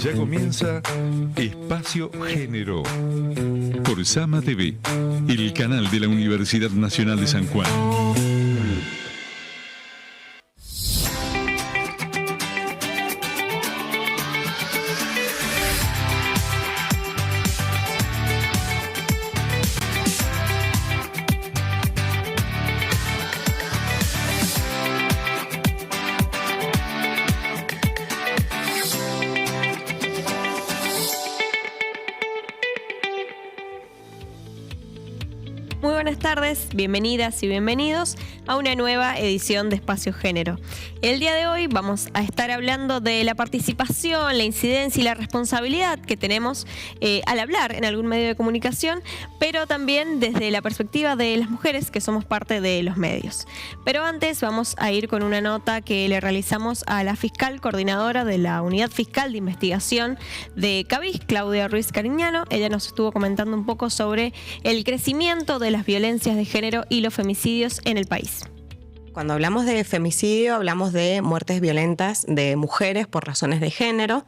Ya comienza Espacio Género por Sama TV, el canal de la Universidad Nacional de San Juan. Muy buenas tardes, bienvenidas y bienvenidos a una nueva edición de Espacio Género. El día de hoy vamos a estar hablando de la participación, la incidencia y la responsabilidad que tenemos al hablar en algún medio de comunicación, pero también desde la perspectiva de las mujeres que somos parte de los medios. Pero antes vamos a ir con una nota que le realizamos a la fiscal coordinadora de la Unidad Fiscal de Investigación de CABIS, Claudia Ruiz Cariñano. Ella nos estuvo comentando un poco sobre el crecimiento de las violencias de género y los femicidios en el país. Cuando hablamos de femicidio, hablamos de muertes violentas de mujeres por razones de género.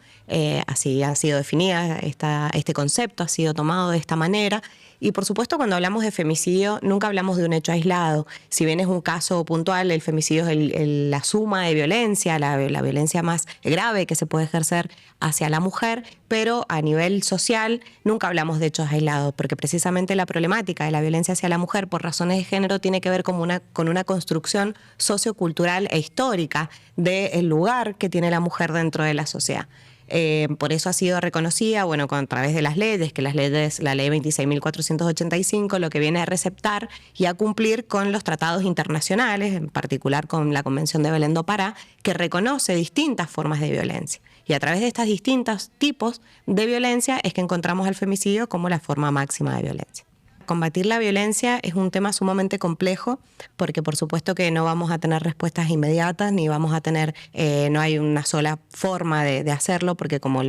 Así ha sido definida, este concepto ha sido tomado de esta manera. Y por supuesto, cuando hablamos de femicidio, nunca hablamos de un hecho aislado. Si bien es un caso puntual, el femicidio es la suma de violencia, la violencia más grave que se puede ejercer hacia la mujer, pero a nivel social nunca hablamos de hechos aislados, porque precisamente la problemática de la violencia hacia la mujer por razones de género tiene que ver con una construcción sociocultural e histórica del lugar que tiene la mujer dentro de la sociedad. Por eso ha sido reconocida, a través de las leyes, que la ley 26.485 lo que viene a receptar y a cumplir con los tratados internacionales, en particular con la Convención de Belém do Pará, que reconoce distintas formas de violencia. Y a través de estos distintos tipos de violencia es que encontramos al femicidio como la forma máxima de violencia. Combatir la violencia es un tema sumamente complejo porque por supuesto que no vamos a tener respuestas inmediatas ni vamos a tener, no hay una sola forma de hacerlo porque como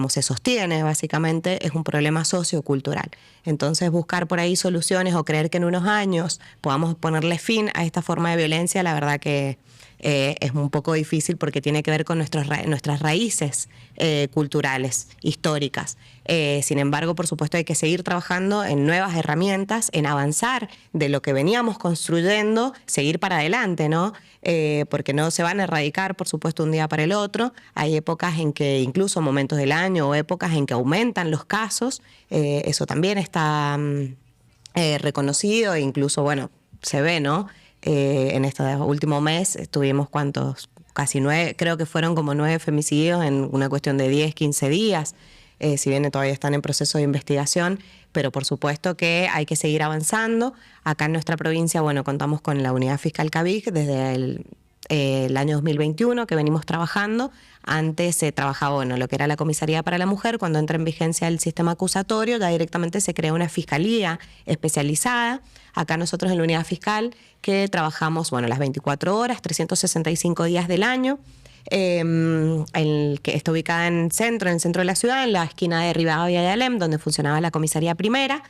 se sostiene básicamente es un problema sociocultural. Entonces buscar por ahí soluciones o creer que en unos años podamos ponerle fin a esta forma de violencia, la verdad que es un poco difícil porque tiene que ver con nuestras raíces culturales, históricas. Sin embargo, por supuesto, hay que seguir trabajando en nuevas herramientas, en avanzar de lo que veníamos construyendo, seguir para adelante, ¿no? Porque no se van a erradicar, por supuesto, un día para el otro. Hay épocas en que, incluso momentos del año o épocas en que aumentan los casos. Eso también está reconocido e incluso, se ve, ¿no? En este último mes tuvimos casi 9, creo que fueron como 9 femicidios en una cuestión de 10, 15 días, si bien todavía están en proceso de investigación, pero por supuesto que hay que seguir avanzando. Acá en nuestra provincia, contamos con la Unidad Fiscal CABIS desde el año 2021 que venimos trabajando. Antes se trabajaba, lo que era la Comisaría para la Mujer. Cuando entra en vigencia el sistema acusatorio, ya directamente se crea una fiscalía especializada. Acá nosotros en la Unidad Fiscal que trabajamos, las 24 horas, 365 días del año, que está ubicada en el centro de la ciudad, en la esquina de Rivadavia y Alem, donde funcionaba la Comisaría Primera.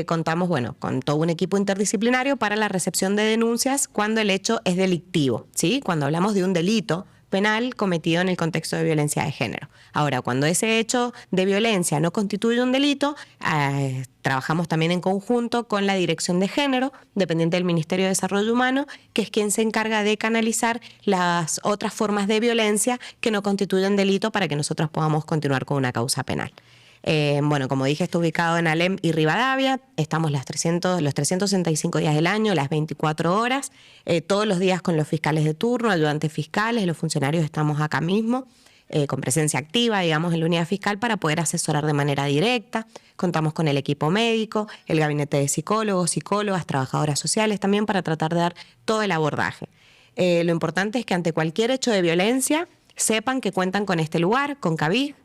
Contamos con todo un equipo interdisciplinario para la recepción de denuncias cuando el hecho es delictivo, ¿sí? Cuando hablamos de un delito penal cometido en el contexto de violencia de género. Ahora, cuando ese hecho de violencia no constituye un delito, trabajamos también en conjunto con la Dirección de Género, dependiente del Ministerio de Desarrollo Humano, que es quien se encarga de canalizar las otras formas de violencia que no constituyen delito para que nosotros podamos continuar con una causa penal. Como dije, está ubicado en Alem y Rivadavia. Estamos los 365 días del año, las 24 horas, todos los días con los fiscales de turno, ayudantes fiscales, los funcionarios estamos acá mismo, con presencia activa, en la unidad fiscal para poder asesorar de manera directa. Contamos con el equipo médico, el gabinete de psicólogos, psicólogas, trabajadoras sociales también para tratar de dar todo el abordaje. Lo importante es que ante cualquier hecho de violencia sepan que cuentan con este lugar, con CABIS,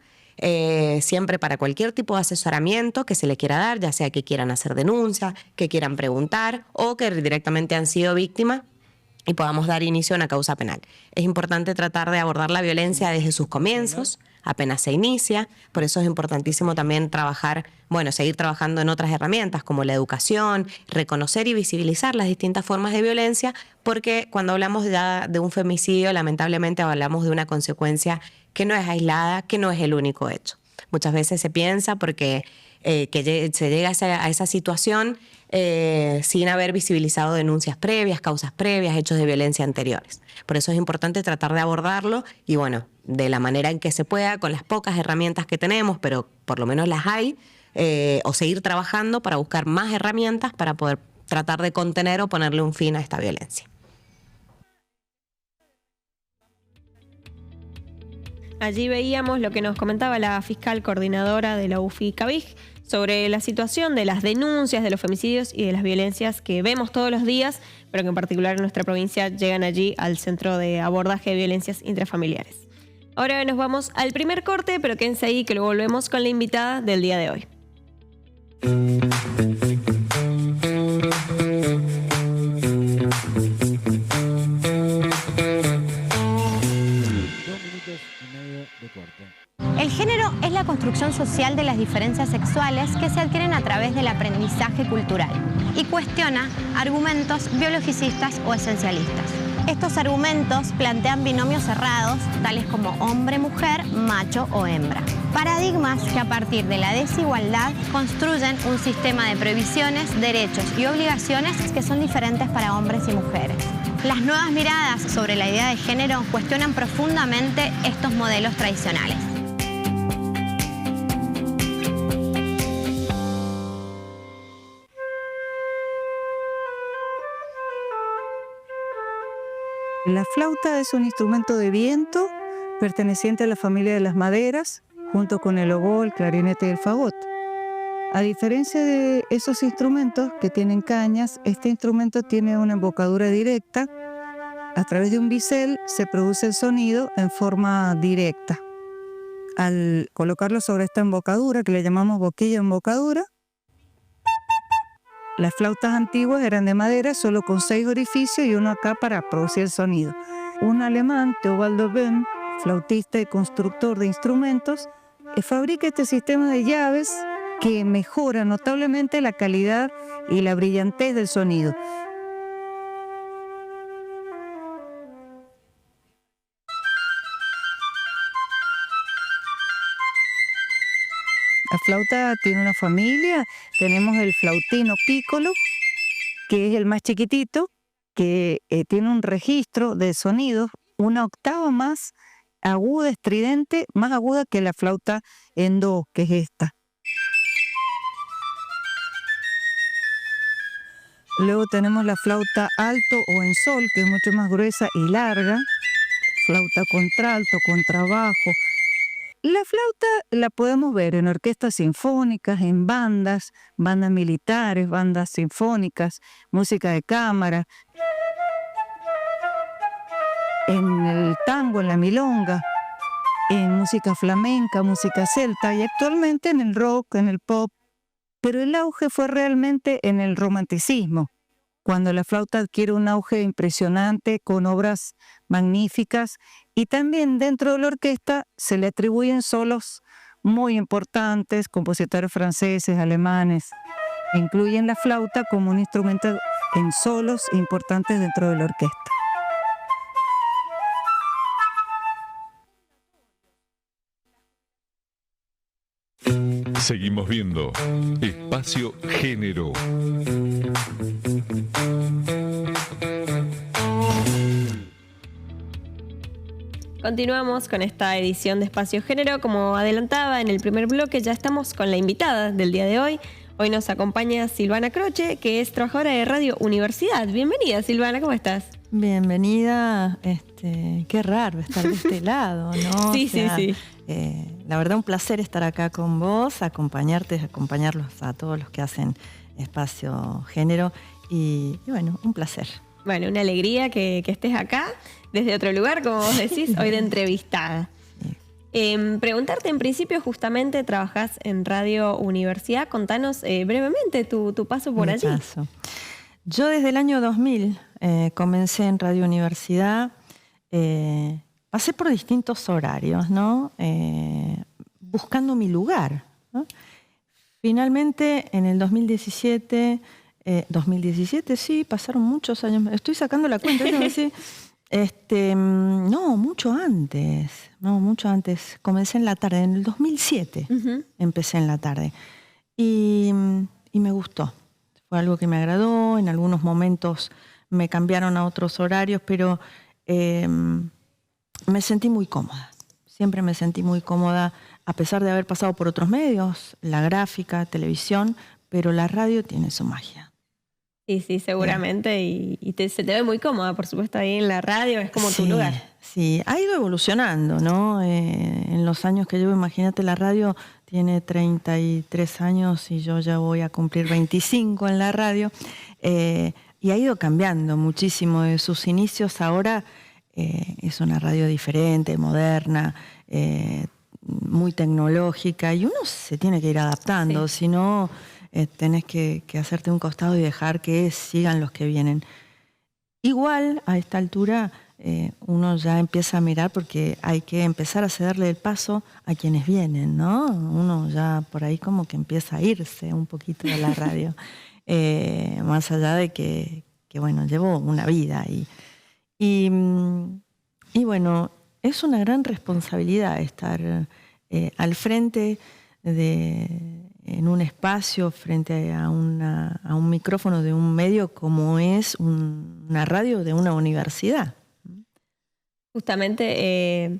siempre para cualquier tipo de asesoramiento que se le quiera dar, ya sea que quieran hacer denuncia, que quieran preguntar o que directamente han sido víctimas y podamos dar inicio a una causa penal. Es importante tratar de abordar la violencia desde sus comienzos, apenas se inicia. Por eso es importantísimo también seguir trabajando en otras herramientas como la educación, reconocer y visibilizar las distintas formas de violencia, porque cuando hablamos ya de un femicidio, lamentablemente hablamos de una consecuencia que no es aislada, que no es el único hecho. Muchas veces se piensa porque se llega a esa situación sin haber visibilizado denuncias previas, causas previas, hechos de violencia anteriores. Por eso es importante tratar de abordarlo y de la manera en que se pueda, con las pocas herramientas que tenemos, pero por lo menos las hay, o seguir trabajando para buscar más herramientas para poder tratar de contener o ponerle un fin a esta violencia. Allí veíamos lo que nos comentaba la fiscal coordinadora de la UFI Cabig sobre la situación de las denuncias de los femicidios y de las violencias que vemos todos los días, pero que en particular en nuestra provincia llegan allí al Centro de Abordaje de Violencias Intrafamiliares. Ahora nos vamos al primer corte, pero quédense ahí que luego volvemos con la invitada del día de hoy. El género es la construcción social de las diferencias sexuales que se adquieren a través del aprendizaje cultural y cuestiona argumentos biologicistas o esencialistas. Estos argumentos plantean binomios cerrados, tales como hombre-mujer, macho o hembra. Paradigmas que a partir de la desigualdad construyen un sistema de prohibiciones, derechos y obligaciones que son diferentes para hombres y mujeres. Las nuevas miradas sobre la idea de género cuestionan profundamente estos modelos tradicionales. La flauta es un instrumento de viento perteneciente a la familia de las maderas, junto con el oboe, el clarinete y el fagot. A diferencia de esos instrumentos que tienen cañas, este instrumento tiene una embocadura directa. A través de un bisel se produce el sonido en forma directa. Al colocarlo sobre esta embocadura, que le llamamos boquilla-embocadura, las flautas antiguas eran de madera, solo con 6 orificios y uno acá para producir el sonido. Un alemán, Theobaldo Böhm, flautista y constructor de instrumentos, fabrica este sistema de llaves que mejora notablemente la calidad y la brillantez del sonido. La flauta tiene una familia, tenemos el flautino piccolo, que es el más chiquitito, que tiene un registro de sonidos, una octava más aguda, estridente, más aguda que la flauta en do, que es esta. Luego tenemos la flauta alto o en sol, que es mucho más gruesa y larga, flauta contralto, contrabajo. La flauta la podemos ver en orquestas sinfónicas, en bandas militares, bandas sinfónicas, música de cámara, en el tango, en la milonga, en música flamenca, música celta y actualmente en el rock, en el pop. Pero el auge fue realmente en el romanticismo, cuando la flauta adquiere un auge impresionante con obras magníficas y también dentro de la orquesta se le atribuyen solos muy importantes, compositores franceses, alemanes, que incluyen la flauta como un instrumento en solos importantes dentro de la orquesta. Seguimos viendo Espacio Género. Continuamos con esta edición de Espacio Género. Como adelantaba en el primer bloque, ya estamos con la invitada del día de hoy. Hoy nos acompaña Silvana Croce, que es trabajadora de Radio Universidad. Bienvenida, Silvana, ¿cómo estás? Bienvenida. Qué raro estar de este lado, ¿no? Sí. La verdad, un placer estar acá con vos, acompañarlos a todos los que hacen Espacio Género y bueno, un placer. Bueno, una alegría que estés acá, desde otro lugar, como vos decís, hoy de entrevistada. Preguntarte, en principio, justamente trabajás en Radio Universidad. Contanos brevemente tu paso por allí. Yo desde el año 2000 comencé en Radio Universidad pasé por distintos horarios, ¿no? Buscando mi lugar, ¿no? Finalmente, en el 2017, sí, pasaron muchos años, estoy sacando la cuenta, no, mucho antes, comencé en la tarde, en el 2007 empecé en la tarde y me gustó, fue algo que me agradó, en algunos momentos me cambiaron a otros horarios, pero me sentí muy cómoda, siempre me sentí muy cómoda, a pesar de haber pasado por otros medios, la gráfica, televisión, pero la radio tiene su magia. Sí, seguramente, y se te ve muy cómoda, por supuesto, ahí en la radio, es como tu lugar. Sí, ha ido evolucionando, ¿no? En los años que llevo, imagínate, la radio tiene 33 años y yo ya voy a cumplir 25 en la radio, y ha ido cambiando muchísimo de sus inicios. Ahora es una radio diferente, moderna, muy tecnológica, y uno se tiene que ir adaptando, si no tenés que hacerte un costado y dejar que sigan los que vienen. Igual a esta altura uno ya empieza a mirar, porque hay que empezar a cederle el paso a quienes vienen, ¿no? Uno ya por ahí como que empieza a irse un poquito de la radio, más allá de que bueno, llevo una vida y bueno, es una gran responsabilidad estar al frente en un espacio, frente a un micrófono de un medio como es una radio de una universidad. Justamente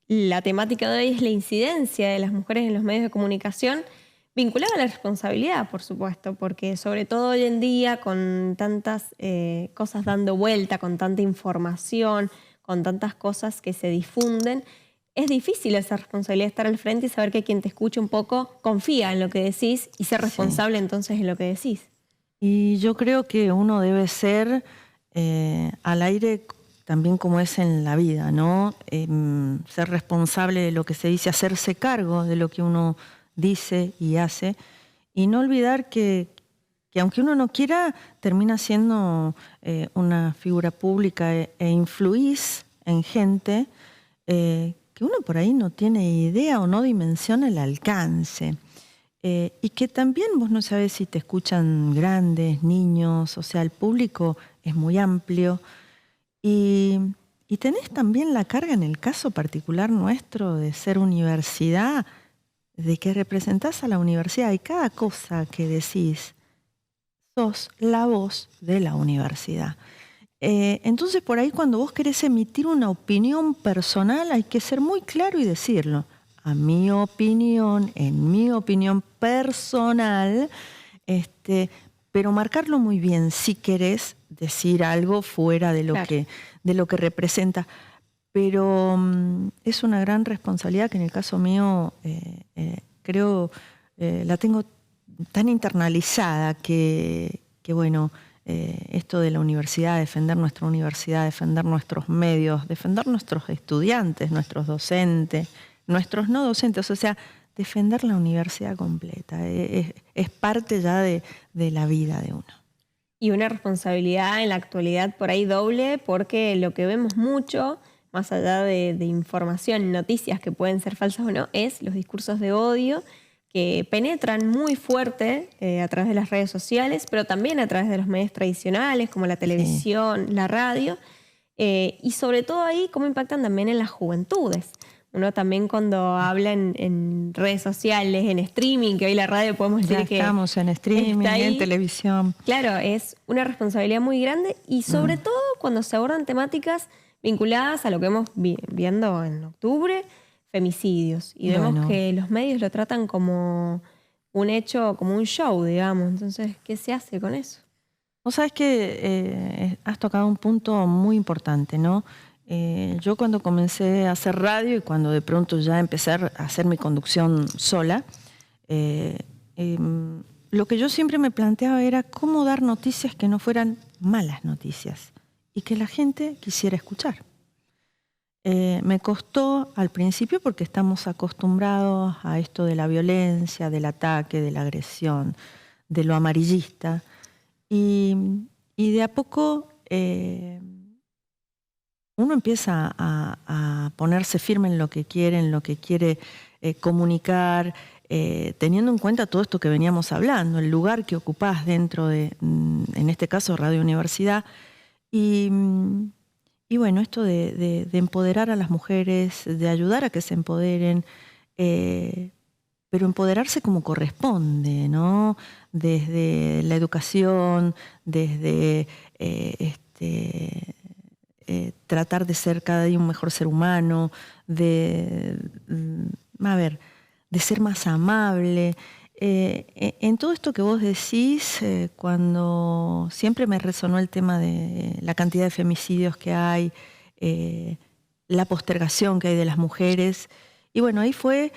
la temática de hoy es la incidencia de las mujeres en los medios de comunicación, vinculada a la responsabilidad, por supuesto, porque sobre todo hoy en día, con tantas cosas dando vuelta, con tanta información, con tantas cosas que se difunden, es difícil esa responsabilidad de estar al frente y saber que quien te escucha un poco confía en lo que decís y ser responsable entonces en lo que decís. Y yo creo que uno debe ser al aire también como es en la vida, ¿no? Ser responsable de lo que se dice, hacerse cargo de lo que uno dice y hace, y no olvidar que aunque uno no quiera, termina siendo una figura pública e influís en gente que uno por ahí no tiene idea o no dimensiona el alcance. Y que también vos no sabés si te escuchan grandes, niños, o sea, el público es muy amplio. Y tenés también la carga, en el caso particular nuestro, de ser universidad, de que representás a la universidad, y cada cosa que decís sos la voz de la universidad. Entonces, por ahí, cuando vos querés emitir una opinión personal, hay que ser muy claro y decirlo. A mi opinión, en mi opinión personal, pero marcarlo muy bien si querés decir algo fuera de lo que representa. Pero es una gran responsabilidad que en el caso mío creo la tengo tan internalizada que bueno, esto de la universidad, defender nuestra universidad, defender nuestros medios, defender nuestros estudiantes, nuestros docentes, nuestros no docentes, o sea, defender la universidad completa, es parte ya de la vida de uno. Y una responsabilidad en la actualidad por ahí doble, porque lo que vemos mucho, más allá de información, noticias que pueden ser falsas o no, es los discursos de odio que penetran muy fuerte a través de las redes sociales, pero también a través de los medios tradicionales como la televisión, la radio, y sobre todo ahí cómo impactan también en las juventudes. Uno también cuando habla en redes sociales, en streaming, que hoy la radio podemos decir que estamos en streaming, en televisión. Claro, es una responsabilidad muy grande y sobre todo cuando se abordan temáticas vinculadas a lo que hemos viendo en octubre, femicidios. Y vemos que los medios lo tratan como un hecho, como un show, digamos. Entonces, ¿qué se hace con eso? Vos sabés que has tocado un punto muy importante, ¿no? Yo cuando comencé a hacer radio y cuando de pronto ya empecé a hacer mi conducción sola, lo que yo siempre me planteaba era cómo dar noticias que no fueran malas noticias y que la gente quisiera escuchar. Me costó al principio porque estamos acostumbrados a esto de la violencia, del ataque, de la agresión, de lo amarillista. Y de a poco uno empieza a ponerse firme en lo que quiere comunicar, teniendo en cuenta todo esto que veníamos hablando, el lugar que ocupás dentro de, en este caso, Radio Universidad. Y bueno, esto de empoderar a las mujeres, de ayudar a que se empoderen, pero empoderarse como corresponde, ¿no? Desde la educación, desde tratar de ser cada día un mejor ser humano, de ser más amable. En todo esto que vos decís, cuando siempre me resonó el tema de la cantidad de femicidios que hay, la postergación que hay de las mujeres, y bueno, ahí fue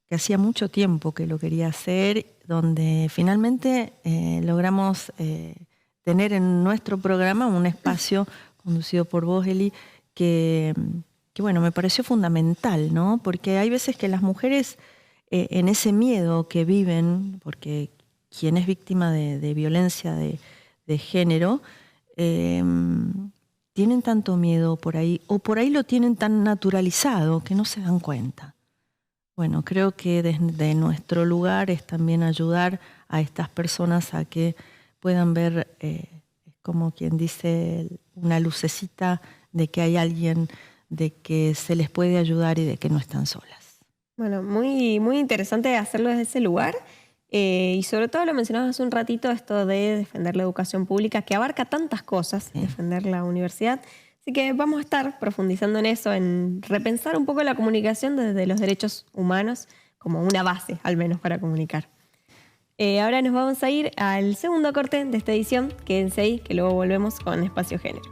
que hacía mucho tiempo que lo quería hacer, donde finalmente logramos tener en nuestro programa un espacio conducido por vos, Eli, que bueno, me pareció fundamental, ¿no? Porque hay veces que las mujeres, en ese miedo que viven, porque quien es víctima de violencia de género, tienen tanto miedo por ahí, o por ahí lo tienen tan naturalizado que no se dan cuenta. Bueno, creo que desde nuestro lugar es también ayudar a estas personas a que puedan ver, como quien dice, una lucecita de que hay alguien, de que se les puede ayudar y de que no están solas. Bueno, muy, muy interesante hacerlo desde ese lugar. Y sobre todo lo mencionabas hace un ratito, esto de defender la educación pública, que abarca tantas cosas, defender la universidad. Así que vamos a estar profundizando en eso, en repensar un poco la comunicación desde los derechos humanos como una base, al menos, para comunicar. Ahora nos vamos a ir al segundo corte de esta edición. Quédense ahí, que luego volvemos con Espacio Género.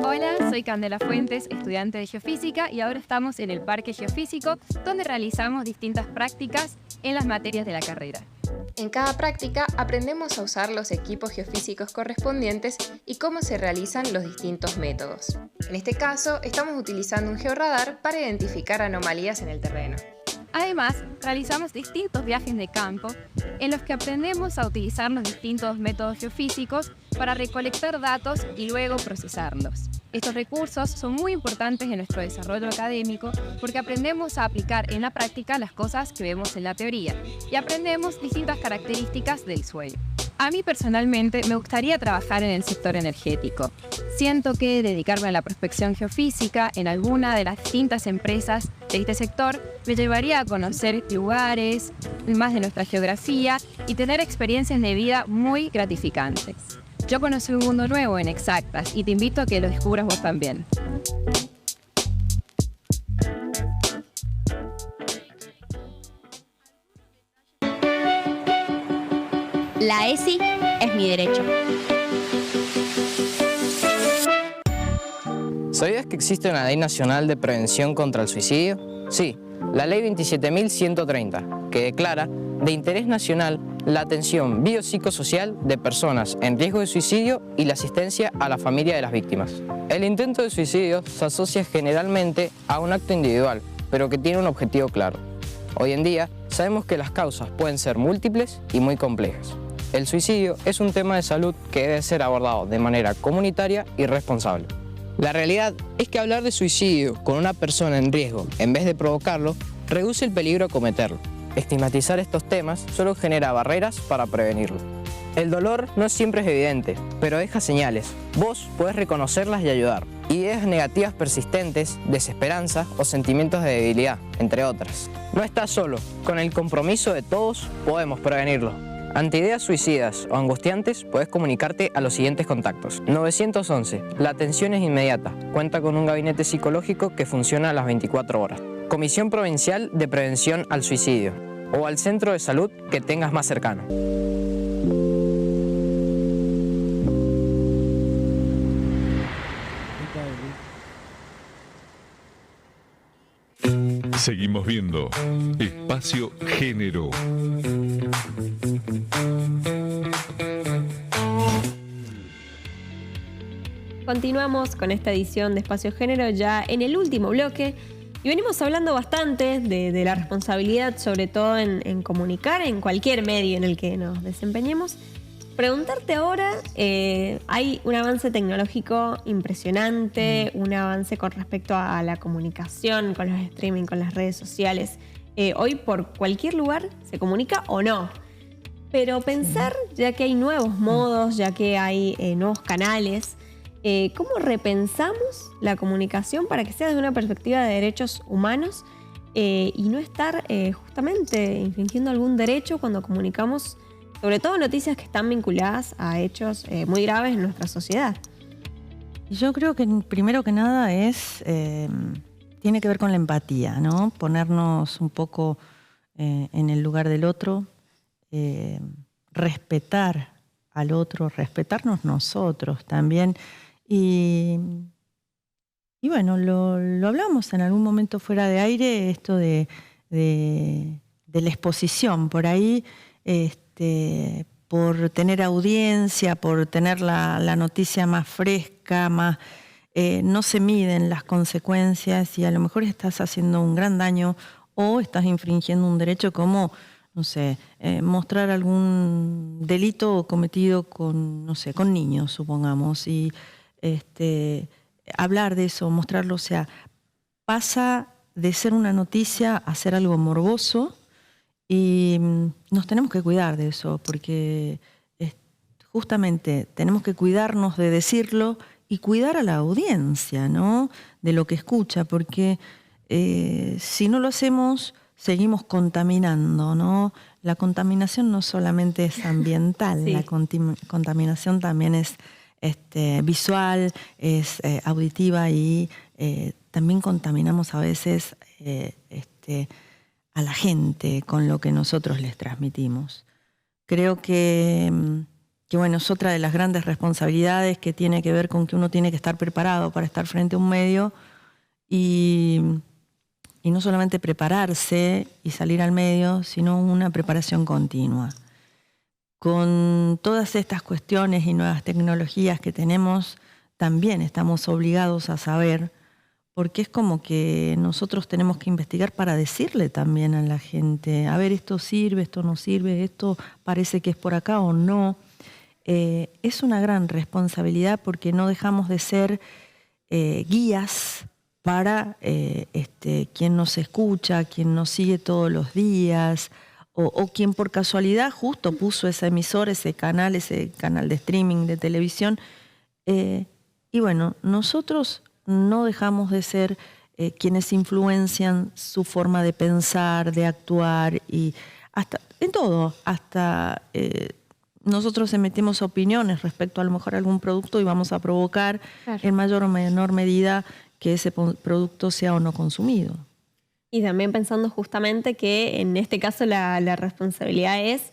Hola, soy Candela Fuentes, estudiante de Geofísica, y ahora estamos en el Parque Geofísico, donde realizamos distintas prácticas en las materias de la carrera. En cada práctica aprendemos a usar los equipos geofísicos correspondientes y cómo se realizan los distintos métodos. En este caso, estamos utilizando un georradar para identificar anomalías en el terreno. Además, realizamos distintos viajes de campo en los que aprendemos a utilizar los distintos métodos geofísicos para recolectar datos y luego procesarlos. Estos recursos son muy importantes en nuestro desarrollo académico porque aprendemos a aplicar en la práctica las cosas que vemos en la teoría y aprendemos distintas características del suelo. A mí personalmente me gustaría trabajar en el sector energético. Siento que dedicarme a la prospección geofísica en alguna de las distintas empresas de este sector me llevaría a conocer lugares, más de nuestra geografía y tener experiencias de vida muy gratificantes. Yo conocí un mundo nuevo en Exactas y te invito a que lo descubras vos también. La ESI es mi derecho. ¿Sabías que existe una ley nacional de prevención contra el suicidio? Sí, la ley 27.130, que declara de interés nacional la atención biopsicosocial de personas en riesgo de suicidio y la asistencia a la familia de las víctimas. El intento de suicidio se asocia generalmente a un acto individual, pero que tiene un objetivo claro. Hoy en día sabemos que las causas pueden ser múltiples y muy complejas. El suicidio es un tema de salud que debe ser abordado de manera comunitaria y responsable. La realidad es que hablar de suicidio con una persona en riesgo, en vez de provocarlo, reduce el peligro a cometerlo. Estigmatizar estos temas solo genera barreras para prevenirlo. El dolor no siempre es evidente, pero deja señales. Vos podés reconocerlas y ayudar. Ideas negativas persistentes, desesperanza o sentimientos de debilidad, entre otras. No estás solo. Con el compromiso de todos podemos prevenirlo. Ante ideas suicidas o angustiantes, puedes comunicarte a los siguientes contactos. 911. La atención es inmediata. Cuenta con un gabinete psicológico que funciona a las 24 horas. Comisión Provincial de Prevención al Suicidio. O al centro de salud que tengas más cercano. Seguimos viendo Espacio Género. Continuamos con esta edición de Espacio Género ya en el último bloque. Y Y venimos hablando bastante de la responsabilidad, sobre todo en comunicar en cualquier medio en el que nos desempeñemos. Preguntarte ahora, hay un avance tecnológico impresionante, un avance con respecto a la comunicación, con los streaming, con las redes sociales. Hoy por cualquier lugar se comunica o no. Pero pensar, ya que hay nuevos modos, ya que hay nuevos canales, ¿cómo repensamos la comunicación para que sea desde una perspectiva de derechos humanos y no estar justamente infringiendo algún derecho cuando comunicamos, sobre todo noticias que están vinculadas a hechos muy graves en nuestra sociedad? Yo creo que primero que nada tiene que ver con la empatía, ¿no? Ponernos un poco en el lugar del otro, respetar al otro, respetarnos nosotros también. Y bueno, lo hablamos en algún momento fuera de aire, esto de la exposición. Por ahí, por tener audiencia, por tener la noticia más fresca, no se miden las consecuencias y a lo mejor estás haciendo un gran daño o estás infringiendo un derecho como, no sé, mostrar algún delito cometido con niños, supongamos, y hablar de eso, mostrarlo, o sea, pasa de ser una noticia a ser algo morboso y nos tenemos que cuidar de eso porque justamente tenemos que cuidarnos de decirlo y cuidar a la audiencia, ¿no? De lo que escucha, porque si no lo hacemos seguimos contaminando, ¿no? La contaminación no solamente es ambiental, sí. La contaminación también es visual, es auditiva y también contaminamos a veces a la gente con lo que nosotros les transmitimos. Creo que bueno, es otra de las grandes responsabilidades que tiene que ver con que uno tiene que estar preparado para estar frente a un medio y no solamente prepararse y salir al medio, sino una preparación continua. Con todas estas cuestiones y nuevas tecnologías que tenemos, también estamos obligados a saber, porque es como que nosotros tenemos que investigar para decirle también a la gente, a ver, esto sirve, esto no sirve, esto parece que es por acá o no. Es una gran responsabilidad porque no dejamos de ser guías para quien nos escucha, quien nos sigue todos los días, o quien por casualidad justo puso esa emisora, ese canal de streaming, de televisión. Y bueno, nosotros no dejamos de ser quienes influencian su forma de pensar, de actuar, y hasta en todo, hasta nosotros emitimos opiniones respecto a lo mejor a algún producto y vamos a provocar en mayor o menor medida que ese producto sea o no consumido. Y también pensando justamente que en este caso la responsabilidad es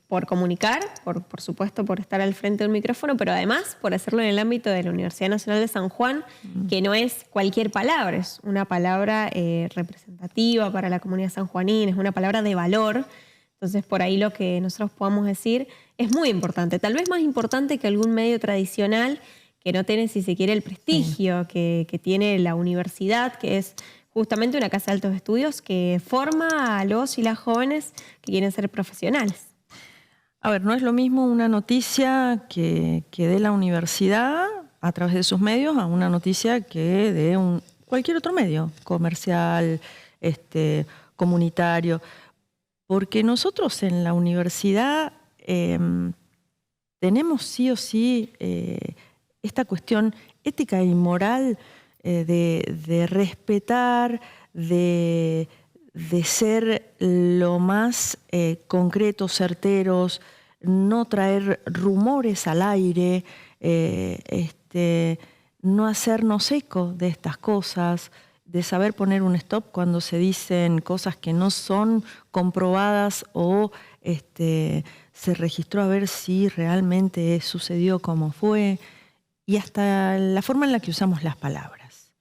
por comunicar, por supuesto por estar al frente de un micrófono, pero además por hacerlo en el ámbito de la Universidad Nacional de San Juan, que no es cualquier palabra, es una palabra representativa para la comunidad sanjuanina, es una palabra de valor. Entonces por ahí lo que nosotros podamos decir es muy importante, tal vez más importante que algún medio tradicional que no tiene, si se quiere, el prestigio que tiene la universidad, que es justamente una casa de altos estudios que forma a los y las jóvenes que quieren ser profesionales. A ver, no es lo mismo una noticia que dé la universidad a través de sus medios a una noticia que de cualquier otro medio, comercial, comunitario. Porque nosotros en la universidad tenemos sí o sí esta cuestión ética y moral de respetar, de ser lo más concretos, certeros, no traer rumores al aire, no hacernos eco de estas cosas, de saber poner un stop cuando se dicen cosas que no son comprobadas o se registró a ver si realmente sucedió como fue, y hasta la forma en la que usamos las palabras.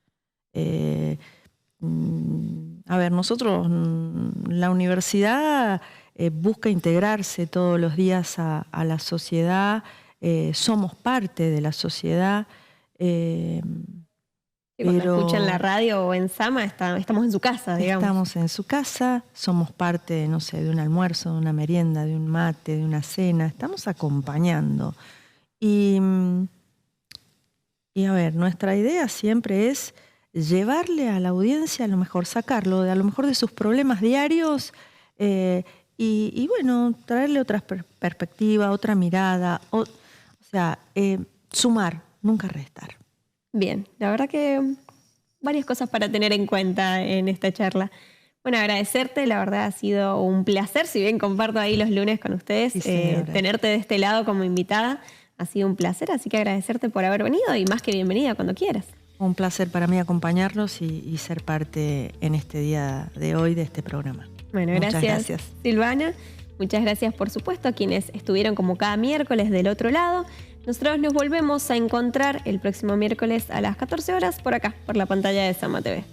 A ver, nosotros, la universidad busca integrarse todos los días a la sociedad, somos parte de la sociedad, Y cuando escuchan la radio o en Sama, estamos en su casa, digamos. Estamos en su casa, somos parte, no sé, de un almuerzo, de una merienda, de un mate, de una cena. Estamos acompañando. Y a ver, nuestra idea siempre es llevarle a la audiencia a lo mejor, sacarlo a lo mejor de sus problemas diarios y bueno, traerle otra perspectiva, otra mirada, o sea, sumar, nunca restar. Bien, la verdad que varias cosas para tener en cuenta en esta charla. Bueno, agradecerte, la verdad ha sido un placer, si bien comparto ahí los lunes con ustedes, Sí, tenerte de este lado como invitada ha sido un placer, así que agradecerte por haber venido y más que bienvenida cuando quieras. Un placer para mí acompañarlos y ser parte en este día de hoy de este programa. Bueno, Muchas gracias. Silvana. Muchas gracias, por supuesto, a quienes estuvieron como cada miércoles del otro lado. Nosotros nos volvemos a encontrar el próximo miércoles a las 14 horas por acá, por la pantalla de Sama TV.